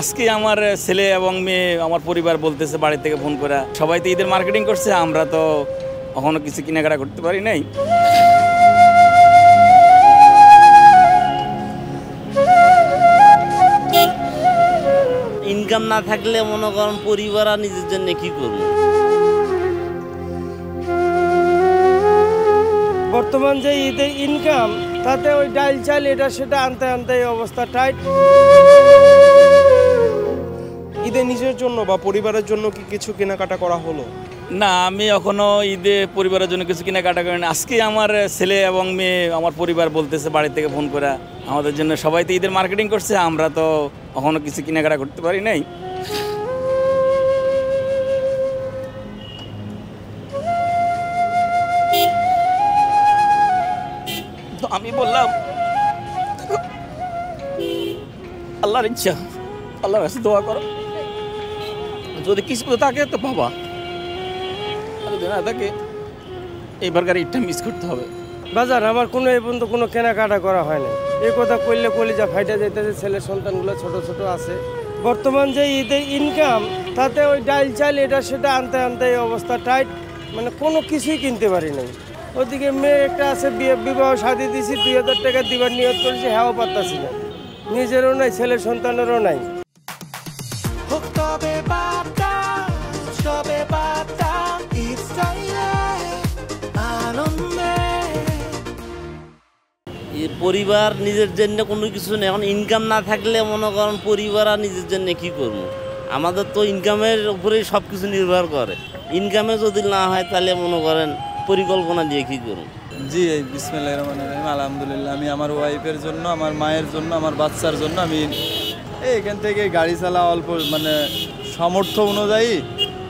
আজকে আমার ছেলে এবং মেয়ে আমার পরিবার বলতেছে বাড়ি থেকে ফোন করে সবাই তো ঈদের মার্কেটিং করছে, আমরা তো এখনো কিছু কেনাকাটা করতে পারি নাই। ইনকাম না থাকলে মনে করেন পরিবার আর নিজের জন্য কি করব। বর্তমান যে ঈদের ইনকাম তাতে ওই ডাল চাল এটা সেটা আনতে আনতে এই অবস্থা টাইট। ঈদে নিজের জন্য বা পরিবারের জন্য কি কিছু কেনাকাটা করা হলো? না, আমি এখনো ঈদে পরিবারের জন্য কিছু কেনাকাটা করি না। আজকে আমার ছেলে এবং মেয়ে আমার পরিবার বলতেছে বাড়ি থেকে ফোন করে আমাদের জন্য সবাই তো ঈদের মার্কেটিং করছে, আমরা তো এখনো কিছু কেনাকাটা করতে পারি নাই। তো আমি বললাম আল্লাহর ইচ্ছা, আল্লাহর কাছে দোয়া করো, যদি কিছু থাকে তো বাবা, আর যদি না থাকে এইবারকার ঈদটা মিস করতে হবে। বাজার আমার কোনো এই পর্যন্ত কোনো কেনাকাটা করা হয় না। এই কথা কইলে কলিজা ফাইটা যাইতেছে, ছেলের সন্তানগুলো ছোট ছোট আছে। বর্তমান যে ঈদের ইনকাম তাতে ওই ডাল চাল এটা সেটা আনতে আনতে এই অবস্থা টাইট, মানে কোনো কিছুই কিনতে পারি নাই। ওদিকে মেয়ে একটা আছে, বিবাহ শাদী দিয়েছি, 2000 টাকা দিবার নিয়ত করেছি, হ্যাঁ পারতাছি না, নিজেরও নাই ছেলের সন্তানেরও নাই। পরিবার নিজের জন্য কোনো কিছু নেই। এখন ইনকাম না থাকলে মনে করেন পরিবার আর নিজের জন্য কি করব। আমাদের তো ইনকামের উপরেই সব কিছু নির্ভর করে। ইনকামে যদি না হয় তাহলে মনে করেন পরিকল্পনা দিয়ে কী করব। জি, এই বিসমিল্লাহির রহমানির রহিম, আলহামদুলিল্লাহ। আমি আমার ওয়াইফের জন্য, আমার মায়ের জন্য, আমার বাচ্চার জন্য আমি এখান থেকে গাড়ি চালা অল্প মানে সামর্থ্য অনুযায়ী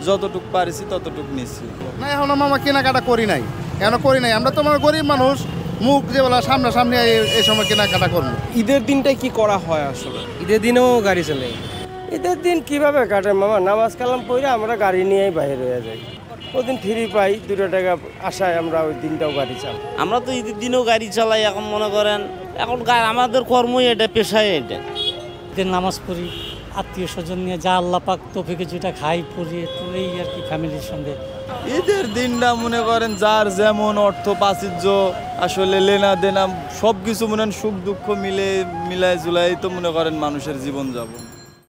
যতটুকু পারছি ততটুকু নিচ্ছি। না, এখন আমরা কেনাকাটা করি নাই। কেন করি নাই? আমরা তো আমার গরিব মানুষ, মুখ যে বলা সামনাসামনি এই সময় কেনাকাটা করবো। ঈদের দিনটাই কি করা হয় আসলে? ঈদের দিনেও গাড়ি চলে। ঈদের দিন কিভাবে কাটে মামা, নামাজ কালাম পড়ে আমরা গাড়ি নিয়েই বাইরে হয়ে যাই। ওদিন ফ্রি পাই 2 টাকা আশায় আমরা ওই দিনটাও গাড়ি চালাই। আমরা তো ঈদের দিনেও গাড়ি চালাই। এখন মনে করেন এখন আমাদের কর্মই এটা, পেশায় এটা। ঈদের নামাজ পড়ি, আত্মীয় স্বজন নিয়ে যা আল্লাহ পাক তৌফিকে যেটা খাই পড়ি, একটু এই আর কি ফ্যামিলির সঙ্গে। ঈদের দিনটা মনে করেন যার যেমন অর্থ প্রাচুর্য আসলে লেনা দেনা সব কিছু মনে সুখ দুঃখ মিলায় জুলাই তো মনে করেন মানুষের জীবন যাপন।